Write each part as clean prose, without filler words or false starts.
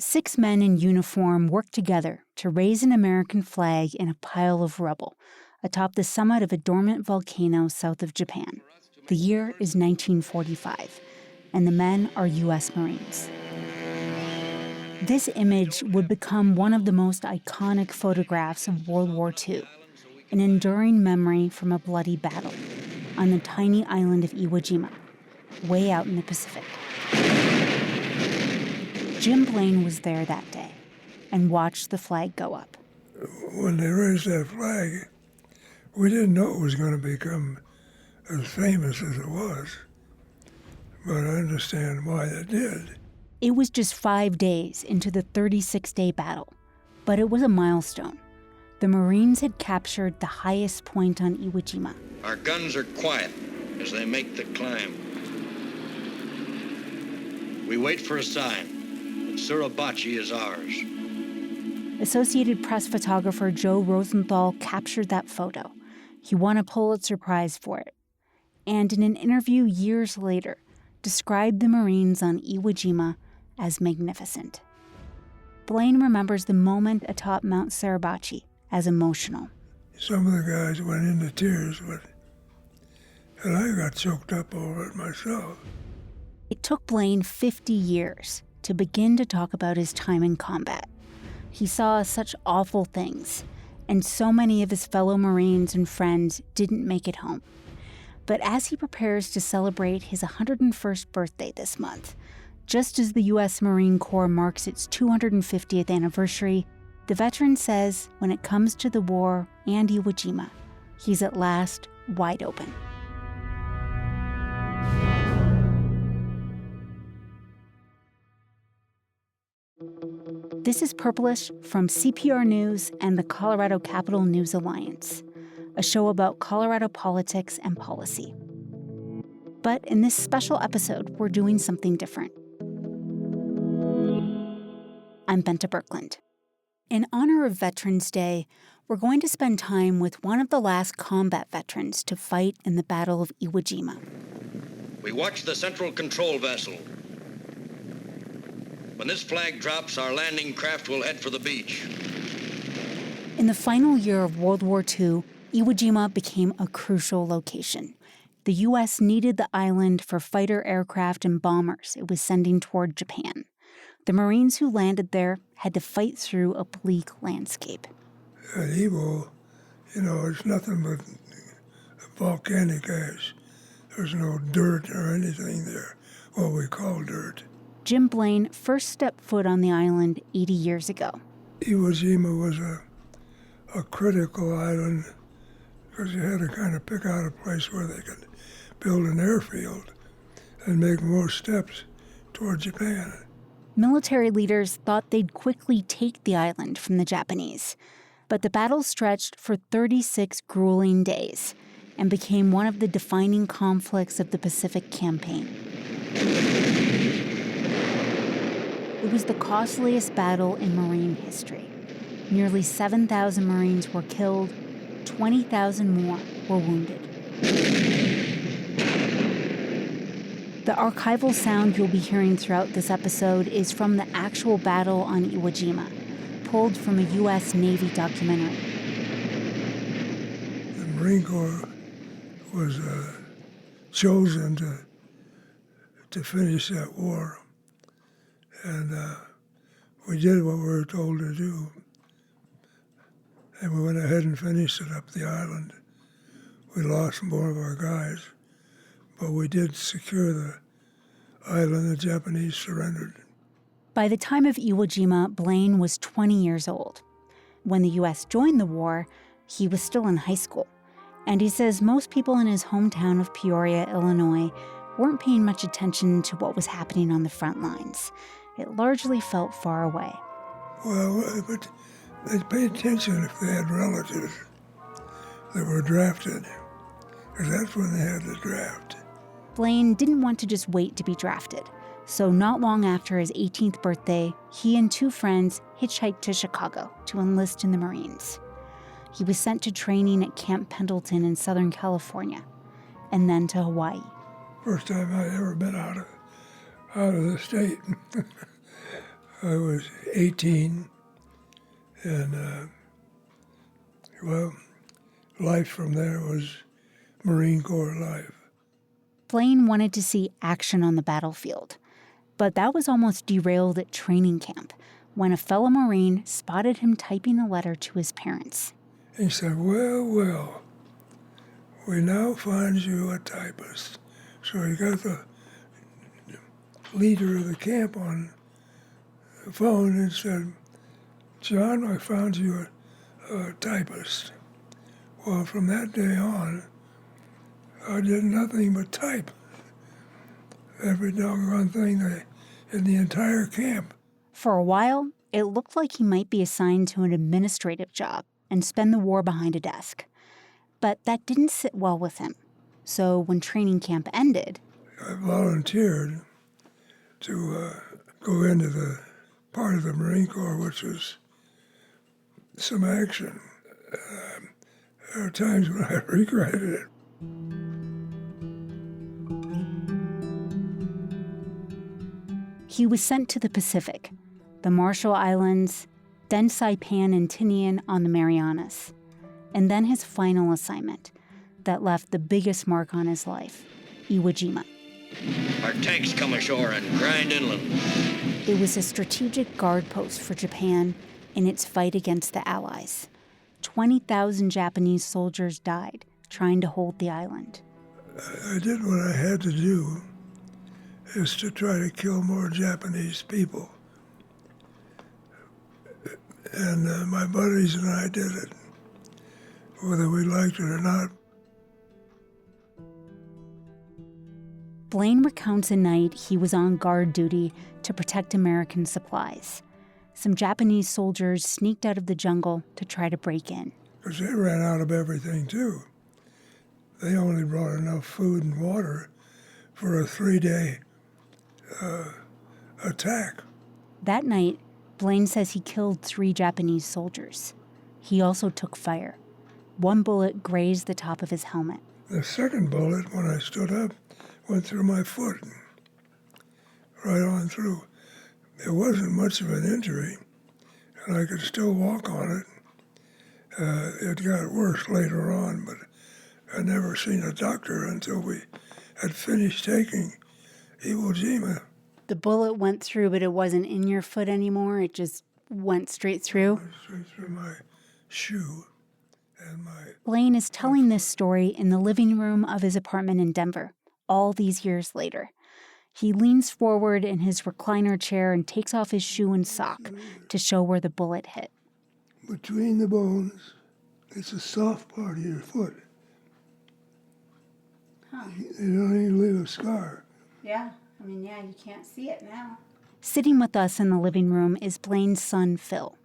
6 men in uniform worked together to raise an American flag in a pile of rubble atop the summit of a dormant volcano south of Japan. The year is 1945, and the men are U.S. Marines. This image would become one of the most iconic photographs of World War II, an enduring memory from a bloody battle on the tiny island of Iwo Jima, way out in the Pacific. Jim Blane was there that day and watched the flag go up. When they raised that flag, we didn't know it was going to become as famous as it was, but I understand why it did. It was just 5 days into the 36-day battle, but it was a milestone. The Marines had captured the highest point on Iwo Jima. Our guns are quiet as they make the climb. We wait for a sign that Suribachi is ours. Associated Press photographer Joe Rosenthal captured that photo. He won a Pulitzer Prize for it. And in an interview years later, described the Marines on Iwo Jima as magnificent. Blane remembers the moment atop Mount Suribachi as emotional. Some of the guys went into tears, and I got choked up over it myself. It took Blane 50 years to begin to talk about his time in combat. He saw such awful things, and so many of his fellow Marines and friends didn't make it home. But as he prepares to celebrate his 101st birthday this month, just as the U.S. Marine Corps marks its 250th anniversary, the veteran says when it comes to the war and Iwo Jima, he's at last wide open. This is Purplish from CPR News and the Colorado Capital News Alliance, a show about Colorado politics and policy. But in this special episode, we're doing something different. I'm Bente Birkeland. In honor of Veterans Day, we're going to spend time with one of the last combat veterans to fight in the Battle of Iwo Jima. We watch the central control vessel. When this flag drops, our landing craft will head for the beach. In the final year of World War II, Iwo Jima became a crucial location. The U.S. needed the island for fighter aircraft and bombers it was sending toward Japan. The Marines who landed there had to fight through a bleak landscape. At Iwo, it's nothing but volcanic ash. There's no dirt or anything there, what we call dirt. Jim Blane first stepped foot on the island 80 years ago. Iwo Jima was a critical island because you had to kind of pick out a place where they could build an airfield and make more steps toward Japan. Military leaders thought they'd quickly take the island from the Japanese, but the battle stretched for 36 grueling days and became one of the defining conflicts of the Pacific Campaign. It was the costliest battle in Marine history. Nearly 7,000 Marines were killed, 20,000 more were wounded. The archival sound you'll be hearing throughout this episode is from the actual battle on Iwo Jima, pulled from a U.S. Navy documentary. The Marine Corps was chosen to finish that war, and we did what we were told to do. And we went ahead and finished it up the island. We lost more of our guys, but we did secure the island. The Japanese surrendered. By the time of Iwo Jima, Blane was 20 years old. When the U.S. joined the war, he was still in high school. And he says most people in his hometown of Peoria, Illinois, weren't paying much attention to what was happening on the front lines. It largely felt far away. Well, but they'd pay attention if they had relatives that were drafted, because that's when they had the draft. Blane didn't want to just wait to be drafted, so not long after his 18th birthday, he and 2 friends hitchhiked to Chicago to enlist in the Marines. He was sent to training at Camp Pendleton in Southern California, and then to Hawaii. First time I'd ever been out of the state. I was 18, and, life from there was Marine Corps life. Blane wanted to see action on the battlefield, but that was almost derailed at training camp when a fellow Marine spotted him typing a letter to his parents. He said, well, we now find you a typist. So he got the leader of the camp on the phone and said, John, I found you a typist. Well, from that day on, I did nothing but type. Every doggone thing in the entire camp. For a while, it looked like he might be assigned to an administrative job and spend the war behind a desk. But that didn't sit well with him. So when training camp ended, I volunteered to go into the part of the Marine Corps which was some action. There are times when I regretted it. he was sent to the Pacific, the Marshall Islands, then Saipan and Tinian on the Marianas, and then his final assignment that left the biggest mark on his life, Iwo Jima. Our tanks come ashore and grind inland. It was a strategic guard post for Japan in its fight against the Allies. 20,000 Japanese soldiers died trying to hold the island. I did what I had to do, is to try to kill more Japanese people. And my buddies and I did it, whether we liked it or not. Blane recounts a night he was on guard duty to protect American supplies. Some Japanese soldiers sneaked out of the jungle to try to break in. Because they ran out of everything, too. They only brought enough food and water for a 3-day attack. That night, Blane says he killed 3 Japanese soldiers. He also took fire. 1 bullet grazed the top of his helmet. The second bullet, when I stood up, went through my foot, right on through. It wasn't much of an injury, and I could still walk on it. It got worse later on, but I'd never seen a doctor until we had finished taking Iwo Jima. The bullet went through, but it wasn't in your foot anymore. It just went straight through. Straight through my shoe and my... Blane is telling this story in the living room of his apartment in Denver, all these years later. He leans forward in his recliner chair and takes off his shoe and sock to show where the bullet hit. Between the bones, it's a soft part of your foot. Huh. You don't even leave a scar. Yeah, you can't see it now. Sitting with us in the living room is Blane's son, Phil.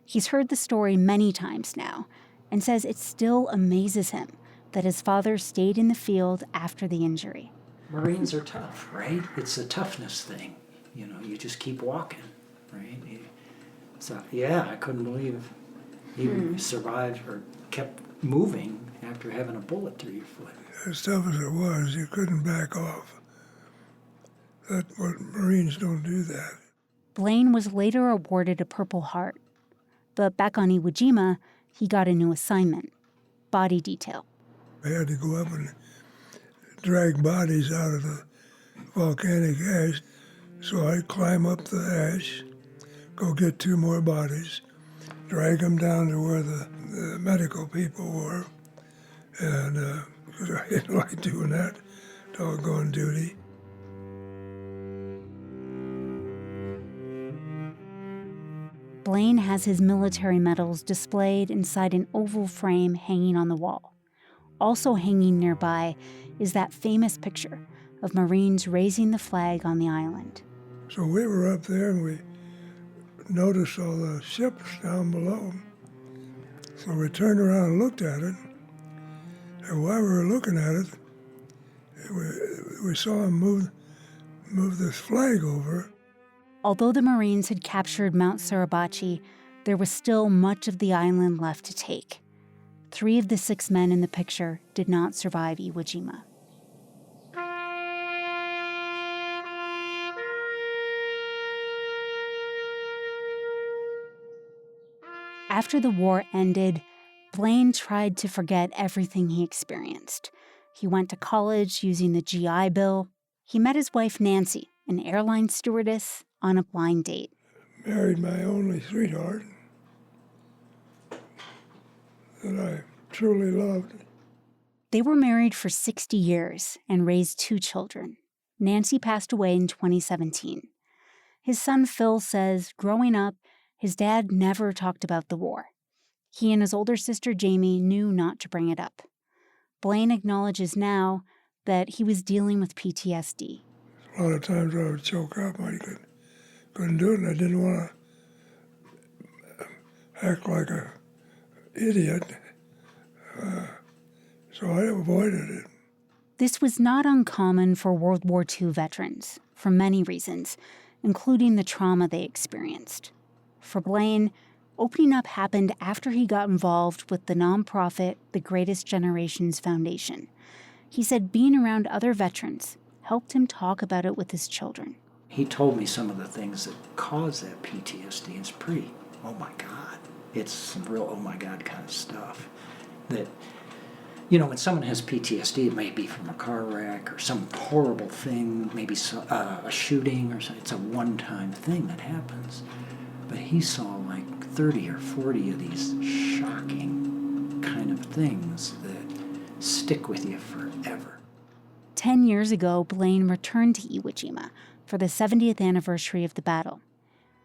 He's heard the story many times now and says it still amazes him that his father stayed in the field after the injury. Marines are tough, right? It's a toughness thing. You know, you just keep walking, right? So, yeah, I couldn't believe he survived or kept moving after having a bullet through your foot. As tough as it was, you couldn't back off. That's what Marines don't do that. Blane was later awarded a Purple Heart. But back on Iwo Jima, he got a new assignment, body detail. I had to go up and drag bodies out of the volcanic ash. So I'd climb up the ash, go get 2 more bodies, drag them down to where the medical people were. And because I didn't like doing that doggone duty. Blane has his military medals displayed inside an oval frame hanging on the wall. Also hanging nearby is that famous picture of Marines raising the flag on the island. So we were up there and we noticed all the ships down below. So we turned around and looked at it. And while we were looking at it, we saw him move this flag over. Although the Marines had captured Mount Suribachi, there was still much of the island left to take. 3 of the 6 men in the picture did not survive Iwo Jima. After the war ended, Blane tried to forget everything he experienced. He went to college using the GI Bill. He met his wife Nancy, an airline stewardess, on a blind date. Married my only sweetheart that I truly loved. They were married for 60 years and raised 2 children. Nancy passed away in 2017. His son Phil says, growing up, his dad never talked about the war. He and his older sister Jamie knew not to bring it up. Blane acknowledges now that he was dealing with PTSD. A lot of times I would choke up. I couldn't do it, and I didn't want to act like an idiot. So I avoided it. This was not uncommon for World War II veterans, for many reasons, including the trauma they experienced. For Blane, opening up happened after he got involved with the nonprofit The Greatest Generations Foundation. He said being around other veterans helped him talk about it with his children. He told me some of the things that cause that PTSD. It's pretty, oh my God. It's some real oh my God kind of stuff. That, you know, when someone has PTSD, it may be from a car wreck or some horrible thing, maybe a shooting or something. It's a one-time thing that happens. But he saw like 30 or 40 of these shocking kind of things that stick with you forever. 10 years ago, Blane returned to Iwo Jima for the 70th anniversary of the battle.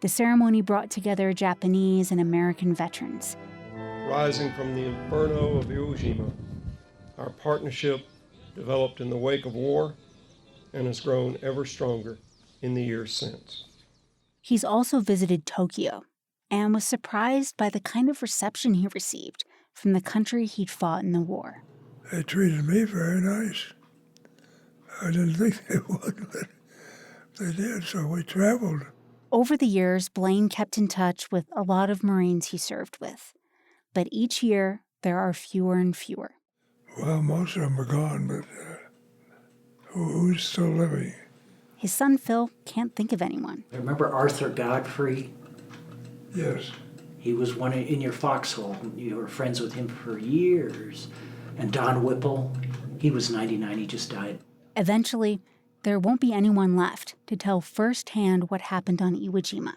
The ceremony brought together Japanese and American veterans. Rising from the inferno of Iwo Jima, our partnership developed in the wake of war and has grown ever stronger in the years since. He's also visited Tokyo and was surprised by the kind of reception he received from the country he'd fought in the war. They treated me very nice. I didn't think they would, but they did, so we traveled. Over the years, Blane kept in touch with a lot of Marines he served with. But each year, there are fewer and fewer. Well, most of them are gone, but who's still living? His son Phil can't think of anyone. Remember Arthur Godfrey? Yes. He was one in your foxhole. You were friends with him for years. And Don Whipple, he was 99, he just died. Eventually, there won't be anyone left to tell firsthand what happened on Iwo Jima.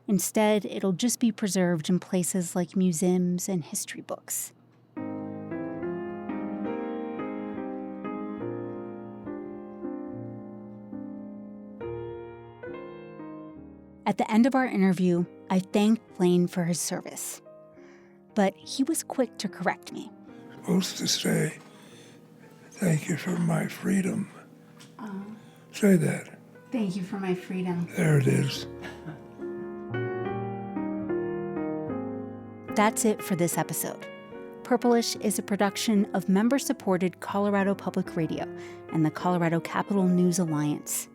Instead, it'll just be preserved in places like museums and history books. At the end of our interview, I thanked Blane for his service. But he was quick to correct me. Supposed to say, thank you for my freedom. Say that. Thank you for my freedom. There it is. That's it for this episode. Purplish is a production of member-supported Colorado Public Radio and the Colorado Capital News Alliance.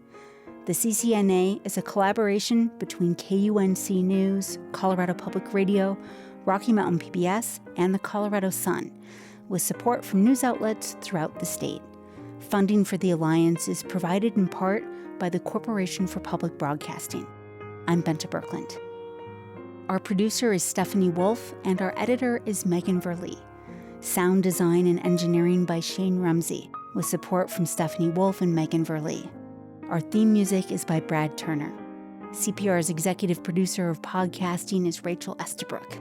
The CCNA is a collaboration between KUNC News, Colorado Public Radio, Rocky Mountain PBS, and the Colorado Sun, with support from news outlets throughout the state. Funding for the Alliance is provided in part by the Corporation for Public Broadcasting. I'm Bente Birkeland. Our producer is Stephanie Wolf, and our editor is Megan Verlee. Sound design and engineering by Shane Rumsey, with support from Stephanie Wolf and Megan Verlee. Our theme music is by Brad Turner. CPR's executive producer of podcasting is Rachel Estabrook.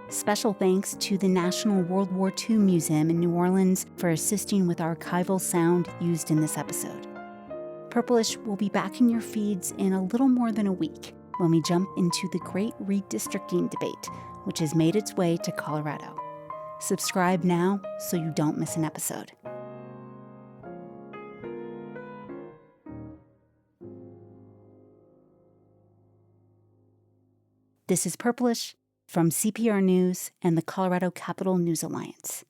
Special thanks to the National World War II Museum in New Orleans for assisting with archival sound used in this episode. Purplish will be back in your feeds in a little more than a week when we jump into the great redistricting debate, which has made its way to Colorado. Subscribe now so you don't miss an episode. This is Purplish from CPR News and the Colorado Capital News Alliance.